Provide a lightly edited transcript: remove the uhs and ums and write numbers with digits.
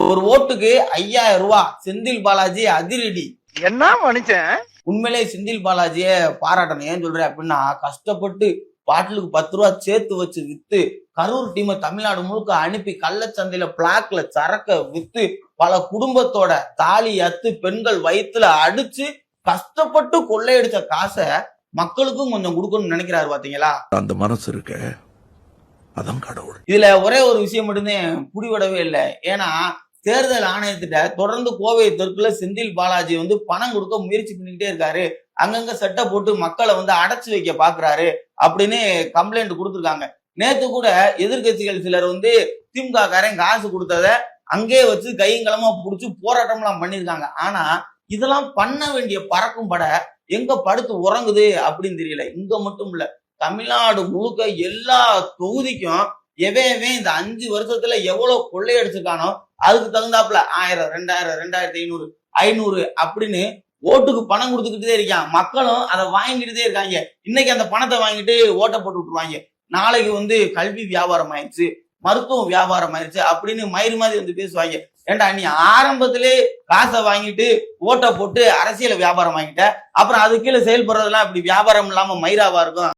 ஒரு ஓட்டுக்கு 5000 ரூபாய். செந்தில் பாலாஜி அதிரடி. என்ன மனுஷன்? உண்மையிலே செந்தில் பாலாஜிய பாராட்டணும். ஏன் சொல்றேன் அப்படின்னா, கஷ்டப்பட்டு பாட்டிலுக்கு 10 ரூபா சேர்த்து வச்சு வித்து கரூர் டீமை தமிழ்நாடு முழுக்க அனுப்பி கள்ளச்சந்தையில பிளாக்ல சரக்க வித்து பல குடும்பத்தோட தாலி அத்து பெண்கள் வயிற்றுல அடிச்சு கஷ்டப்பட்டு கொள்ளையடிச்ச காசை மக்களுக்கும் கொஞ்சம் கொடுக்கணும்னு நினைக்கிறாரு பாத்தீங்களா? அந்த மனசு இருக்க அதான் கடவுள். இதுல ஒரே ஒரு விஷயம் மட்டும்தான் புடிவிடவே இல்லை. ஏன்னா தேர்தல் ஆணையத்திட்ட தொடர்ந்து கோவை தெற்குல செந்தில் பாலாஜி பணம் கொடுக்க முயற்சி பண்ணிக்கிட்டே இருக்காரு. அங்கங்க சட்டை போட்டு மக்களை அடைச்சு வைக்க பாக்குறாரு அப்படின்னு கம்ப்ளைண்ட் கொடுத்துருக்காங்க. நேத்து கூட எதிர்கட்சிகள் சிலர் திமுக காரன் காசு கொடுத்தத அங்கே வச்சு கையங்களமா புடிச்சு போராட்டம் எல்லாம் பண்ணிருக்காங்க. ஆனா இதெல்லாம் பண்ண வேண்டிய பறக்கும் பட எங்க படுத்து உறங்குது அப்படின்னு தெரியல. இங்க மட்டும் இல்ல, தமிழ்நாடு முழுக்க எல்லா தொகுதிக்கும் எவன் இந்த 5 வருஷத்துல எவ்வளவு கொள்ளையடிச்சிருக்கானோ அதுக்கு தகுந்தாப்புல 1000, 2000, 2500, 500 அப்படின்னு ஓட்டுக்கு பணம் கொடுத்துக்கிட்டே இருக்கான். மக்களும் அதை வாங்கிக்கிட்டே இருக்காங்க. இன்னைக்கு அந்த பணத்தை வாங்கிட்டு ஓட்டை போட்டு விட்டுருவாங்க. நாளைக்கு கல்வி வியாபாரம் ஆயிடுச்சு, மருத்துவம் வியாபாரம் ஆயிடுச்சு அப்படின்னு மயிறு மாதிரி பேசுவாங்க. ஏண்டா நீ ஆரம்பத்திலே காசை வாங்கிட்டு ஓட்டை போட்டு அரசியல வியாபாரம் வாங்கிட்ட, அப்புறம் அது கீழே செயல்படுறதெல்லாம் இப்படி வியாபாரம் இல்லாம மயிராவா இருக்கும்.